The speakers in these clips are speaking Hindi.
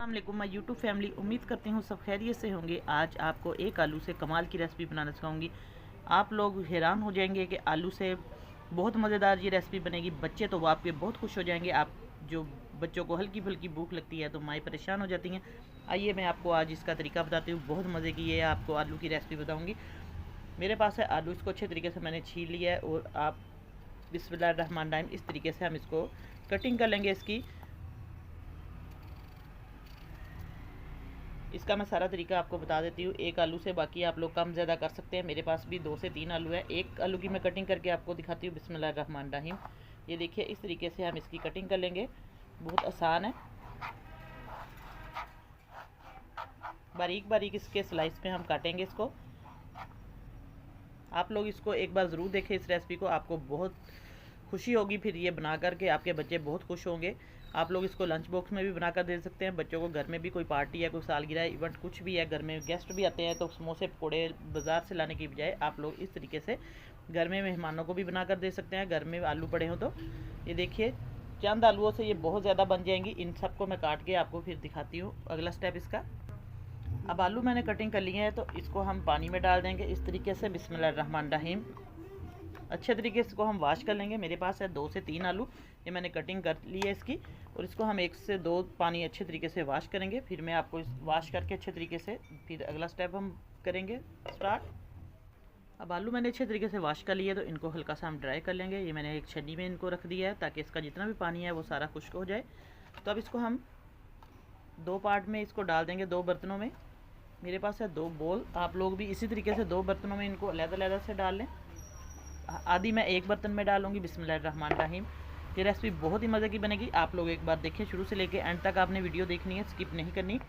वालेकुम माय यूट्यूब फैमिली, उम्मीद करती हूँ सब खैरियत से होंगे। आज आपको एक आलू से कमाल की रेसिपी बनाना सिखाऊंगी। आप लोग हैरान हो जाएंगे कि आलू से बहुत मज़ेदार ये रेसिपी बनेगी। बच्चे तो आपके बहुत खुश हो जाएंगे। आप जो बच्चों को हल्की फुल्की भूख लगती है तो माएँ परेशान हो जाती हैं। आइए मैं आपको आज इसका तरीका बताती हूँ। बहुत मज़े की ये आपको आलू की रेसिपी बताऊँगी। मेरे पास है आलू, इसको अच्छे तरीके से मैंने छील लिया है और आप बिस्मिल्लाहिर्रहमानिर्रहीम इस तरीके से हम इसको कटिंग कर लेंगे। इसका मैं सारा तरीका आपको बता देती हूँ। एक आलू से बाकी आप लोग कम ज़्यादा कर सकते हैं। मेरे पास भी 2 से 3 आलू है। एक आलू की मैं कटिंग करके आपको दिखाती हूँ। बिस्मिल्लाहिर्रहमानिर्रहीम। ये देखिए, इस तरीके से हम इसकी कटिंग कर लेंगे। बहुत आसान है। बारीक बारीक इसके स्लाइस पे हम काटेंगे इसको। आप लोग इसको एक बार ज़रूर देखें इस रेसिपी को, आपको बहुत खुशी होगी। फिर ये बना करके आपके बच्चे बहुत खुश होंगे। आप लोग इसको लंच बॉक्स में भी बनाकर दे सकते हैं बच्चों को। घर में भी कोई पार्टी है, कोई सालगिरह इवेंट कुछ भी है, घर में गेस्ट भी आते हैं तो समोसे पकौड़े बाज़ार से लाने की बजाय आप लोग इस तरीके से घर में मेहमानों को भी बनाकर दे सकते हैं। घर में आलू पड़े हों तो ये देखिए, चंद आलूओं से ये बहुत ज़्यादा बन जाएंगी। इन सबको मैं काट के आपको फिर दिखाती हूँ अगला स्टेप इसका। अब आलू मैंने कटिंग कर लिए हैं तो इसको हम पानी में डाल देंगे इस तरीके से। बिस्मिल्लाहिर्रहमानिर्रहीम। अच्छे तरीके से इसको हम वॉश कर लेंगे। मेरे पास है 2 से 3 आलू, ये मैंने कटिंग कर ली है इसकी। और इसको हम 1 से 2 पानी अच्छे तरीके से वॉश करेंगे। फिर मैं आपको इस वॉश करके अच्छे तरीके से फिर अगला स्टेप हम करेंगे स्टार्ट। अब आलू मैंने अच्छे तरीके से वॉश कर लिए तो इनको हल्का सा हम ड्राई कर लेंगे। ये मैंने एक छन्नी में इनको रख दिया है ताकि इसका जितना भी पानी है वो सारा खुश्क हो जाए। तो अब इसको हम 2 पार्ट में इसको डाल देंगे, 2 बर्तनों में। मेरे पास है 2 बोल। आप लोग भी इसी तरीके से 2 बर्तनों में इनको अलग-अलग से डाल लें। आधी मैं एक बर्तन में डालूंगी। बिस्मिल्लाहिर्रहमानिर्रहीम। ये रेसिपी बहुत ही मज़े की बनेगी। आप लोग एक बार देखें, शुरू से लेकर एंड तक आपने वीडियो देखनी है, स्किप नहीं करनी।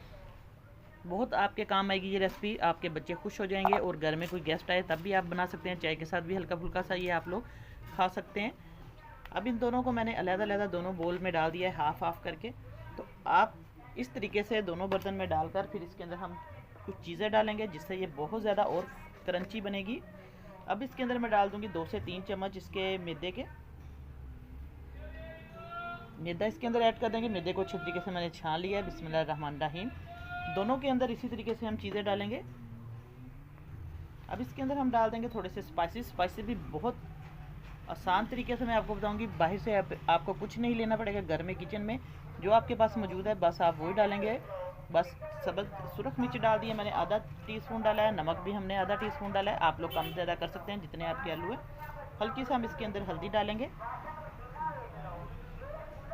बहुत आपके काम आएगी ये रेसिपी। आपके बच्चे खुश हो जाएंगे और घर में कोई गेस्ट आए तब भी आप बना सकते हैं। चाय के साथ भी हल्का फुल्का सा ये आप लोग खा सकते हैं। अब इन दोनों को मैंने अलग-अलग दोनों बोल में डाल दिया है, हाफ हाफ करके। तो आप इस तरीके से दोनों बर्तन में डालकर फिर इसके अंदर हम कुछ चीज़ें डालेंगे जिससे ये बहुत ज़्यादा और क्रंची बनेगी। अब इसके अंदर मैं डाल दूंगी 2 से 3 चम्मच इसके मैदे के। मैदा इसके अंदर ऐड कर देंगे। मैदे को अच्छे तरीके से मैंने छान लिया है। बिस्मिल्लाहिर्रहमानिर्रहीम। दोनों के अंदर इसी तरीके से हम चीज़ें डालेंगे। अब इसके अंदर हम डाल देंगे थोड़े से स्पाइसी भी बहुत आसान तरीके से मैं आपको बताऊंगी। बाहर से आपको कुछ नहीं लेना पड़ेगा। घर में किचन में जो आपके पास मौजूद है बस आप वही डालेंगे। बस सब्ज़ सुरख मिर्च डाल दिए मैंने, आधा टीस्पून डाला है। नमक भी हमने आधा टीस्पून डाला है। आप लोग कम ज़्यादा कर सकते हैं जितने आपके आलू हैं। हल्की सा हम इसके अंदर हल्दी डालेंगे।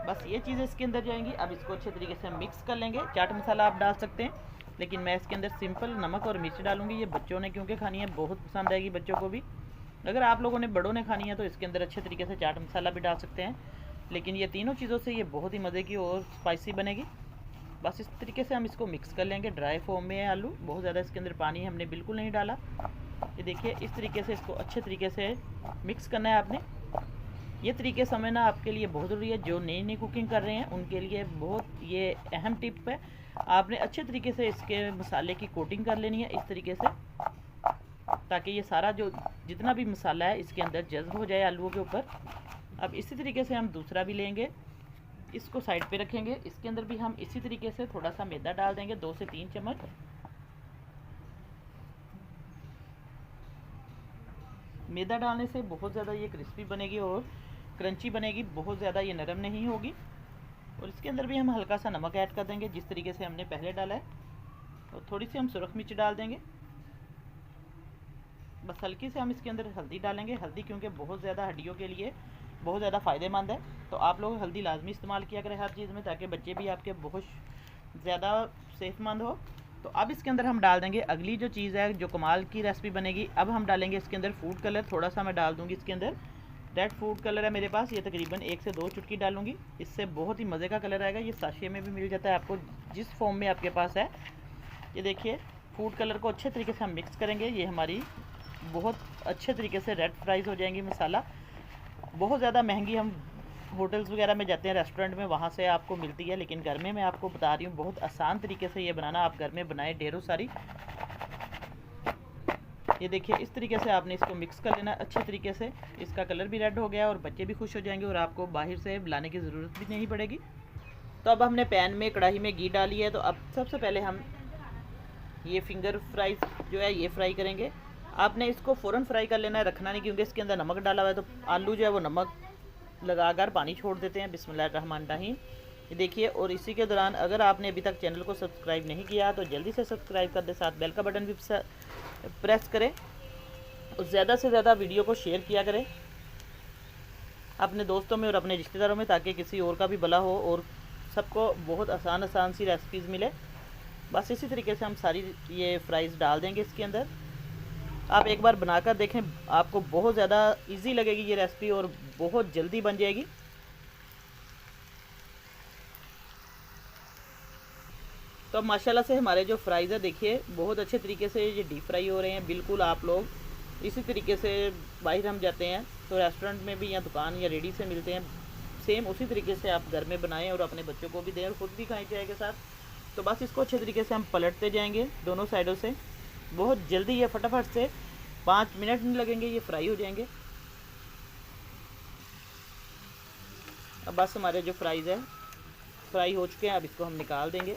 बस ये चीज़ें इसके अंदर जाएंगी। अब इसको अच्छे तरीके से हम मिक्स कर लेंगे। चाट मसाला आप डाल सकते हैं, लेकिन मैं इसके अंदर सिंपल नमक और मिर्च डालूंगी। ये बच्चों ने क्योंकि खानी है, बहुत पसंद आएगी बच्चों को भी। अगर आप लोगों ने बड़ों ने खानी है तो इसके अंदर अच्छे तरीके से चाट मसाला भी डाल सकते हैं। लेकिन ये तीनों चीज़ों से ये बहुत ही मज़े की और स्पाइसी बनेगी। बस इस तरीके से हम इसको मिक्स कर लेंगे। ड्राई फॉर्म में है आलू, बहुत ज़्यादा इसके अंदर पानी हमने बिल्कुल नहीं डाला। ये देखिए, इस तरीके से इसको अच्छे तरीके से मिक्स करना है आपने। ये तरीके समझना आपके लिए बहुत ज़रूरी है। जो नई नई कुकिंग कर रहे हैं उनके लिए बहुत ये अहम टिप है। आपने अच्छे तरीके से इसके मसाले की कोटिंग कर लेनी है इस तरीके से, ताकि ये सारा जो जितना भी मसाला है इसके अंदर जज्ब हो जाए आलूओं के ऊपर। अब इसी तरीके से हम दूसरा भी लेंगे, इसको साइड पे रखेंगे। इसके अंदर भी हम इसी तरीके से थोड़ा सा मैदा डाल देंगे, 2 से 3 चम्मच। मैदा डालने से बहुत ज़्यादा ये क्रिस्पी बनेगी और क्रंची बनेगी, बहुत ज़्यादा ये नरम नहीं होगी। और इसके अंदर भी हम हल्का सा नमक ऐड कर देंगे जिस तरीके से हमने पहले डाला है। और थोड़ी सी हम सुरख मिर्च डाल देंगे। बस हल्की से हम इसके अंदर हल्दी डालेंगे। हल्दी क्योंकि बहुत ज़्यादा हड्डियों के लिए बहुत ज़्यादा फ़ायदेमंद है, तो आप लोग हल्दी लाजमी इस्तेमाल किया करें हर चीज़ में, ताकि बच्चे भी आपके बहुत ज़्यादा सेहतमंद हो। तो अब इसके अंदर हम डाल देंगे अगली जो चीज़ है, जो कमाल की रेसिपी बनेगी। अब हम डालेंगे इसके अंदर फूड कलर। थोड़ा सा मैं डाल दूँगी इसके अंदर। रेड फूड कलर है मेरे पास, ये तकरीबन 1 से 2 चुटकी डालूंगी। इससे बहुत ही मज़े का कलर आएगा। ये साशे में भी मिल जाता है आपको, जिस फॉर्म में आपके पास है। ये देखिए, फूड कलर को अच्छे तरीके से हम मिक्स करेंगे। ये हमारी बहुत अच्छे तरीके से रेड फ्राइज़ हो जाएंगी। मसाला बहुत ज़्यादा महंगी हम होटल्स वगैरह में जाते हैं, रेस्टोरेंट में, वहाँ से आपको मिलती है, लेकिन घर में मैं आपको बता रही हूँ बहुत आसान तरीके से ये बनाना। आप घर में बनाएं ढेरों सारी। ये देखिए, इस तरीके से आपने इसको मिक्स कर लेना अच्छे तरीके से। इसका कलर भी रेड हो गया और बच्चे भी खुश हो जाएंगे और आपको बाहर से लाने की ज़रूरत भी नहीं पड़ेगी। तो अब हमने पैन में कढ़ाई में घी डाली है, तो अब सबसे पहले हम ये फिंगर फ्राइज जो है ये फ्राई करेंगे। आपने इसको फ़ौरन फ्राई कर लेना है, रखना नहीं, क्योंकि इसके अंदर नमक डाला हुआ है, तो आलू जो है वो नमक लगाकर पानी छोड़ देते हैं। बिस्मिल्लाहिर्रहमानिर्रहीम। ये देखिए, और इसी के दौरान अगर आपने अभी तक चैनल को सब्सक्राइब नहीं किया तो जल्दी से सब्सक्राइब कर दें, साथ बेल का बटन भी प्रेस करें और ज़्यादा से ज़्यादा वीडियो को शेयर किया करें अपने दोस्तों में और अपने रिश्तेदारों में, ताकि किसी और का भी भला हो और सबको बहुत आसान सी रेसिपीज़ मिले। बस इसी तरीके से हम सारी ये फ्राइज़ डाल देंगे इसके अंदर। आप एक बार बनाकर देखें, आपको बहुत ज़्यादा इजी लगेगी ये रेसिपी और बहुत जल्दी बन जाएगी। तो अब माशाल्लाह से हमारे जो फ्राइज़ है देखिए बहुत अच्छे तरीके से ये डीप फ्राई हो रहे हैं। बिल्कुल आप लोग इसी तरीके से बाहर हम जाते हैं तो रेस्टोरेंट में भी या दुकान या रेडी से मिलते हैं, सेम उसी तरीके से आप घर में बनाएं और अपने बच्चों को भी दें और ख़ुद भी खाएं चाय के साथ। तो बस इसको अच्छे तरीके से हम पलटते जाएंगे दोनों साइडों से। बहुत जल्दी ये फटाफट से 5 मिनट नहीं लगेंगे, ये फ्राई हो जाएंगे। अब बस हमारे जो फ्राइज़ है फ्राई हो चुके हैं, अब इसको हम निकाल देंगे।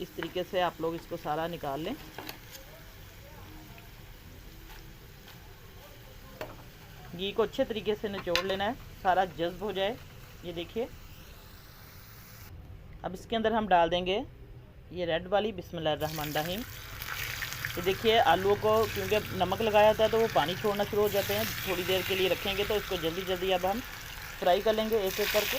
इस तरीके से आप लोग इसको सारा निकाल लें। घी को अच्छे तरीके से निचोड़ लेना है, सारा जज्ब हो जाए। ये देखिए, अब इसके अंदर हम डाल देंगे ये रेड वाली बिस्मिल्लाहिर्रहमानिर्रहीम। ये देखिए, आलूओं को क्योंकि नमक लगाया होता है तो वो पानी छोड़ना शुरू हो जाते हैं। थोड़ी देर के लिए रखेंगे तो इसको जल्दी जल्दी अब हम फ्राई कर लेंगे एक एक करके।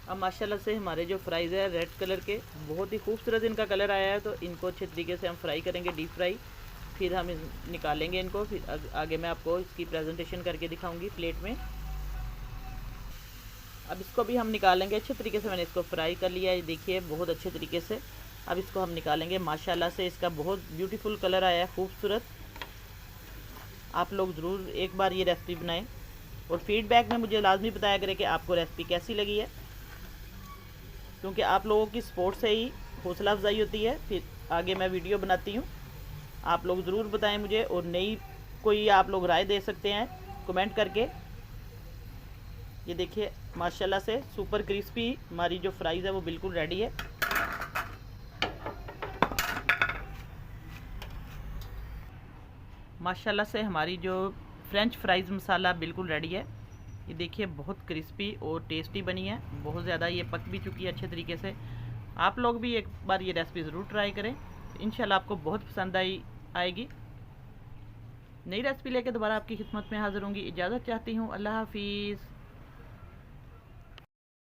अब माशाल्लाह से हमारे जो फ्राइज़ है रेड कलर के, बहुत ही खूबसूरत इनका कलर आया है। तो इनको अच्छे तरीके से हम फ्राई करेंगे, डीप फ्राई। फिर हम निकालेंगे इनको, फिर आगे मैं आपको इसकी प्रेजेंटेशन करके दिखाऊंगी प्लेट में। अब इसको भी हम निकालेंगे अच्छे तरीके से। मैंने इसको फ्राई कर लिया है, देखिए बहुत अच्छे तरीके से। अब इसको हम निकालेंगे। माशाल्लाह से इसका बहुत ब्यूटीफुल कलर आया है, खूबसूरत। आप लोग ज़रूर एक बार ये रेसिपी बनाएं और फीडबैक में मुझे लाजमी बताया करें कि आपको रेसिपी कैसी लगी है, क्योंकि आप लोगों की सपोर्ट से ही हौसला अफजाई होती है, फिर आगे मैं वीडियो बनाती हूँ। आप लोग ज़रूर बताएं मुझे, और नई कोई आप लोग राय दे सकते हैं कमेंट करके। ये देखिए माशाल्लाह से सुपर क्रिस्पी हमारी जो फ्राइज़ है वो बिल्कुल रेडी है। माशाल्लाह से हमारी जो फ्रेंच फ्राइज़ मसाला बिल्कुल रेडी है। ये देखिए बहुत क्रिस्पी और टेस्टी बनी है, बहुत ज़्यादा ये पक भी चुकी है अच्छे तरीके से। आप लोग भी एक बार ये रेसिपी ज़रूर ट्राई करें, इंशाल्लाह आपको बहुत पसंद आएगी। नई रेसिपी लेकर दोबारा आपकी खिदमत में हाज़िर होंगी। इजाज़त चाहती हूँ, अल्लाह हाफिज़।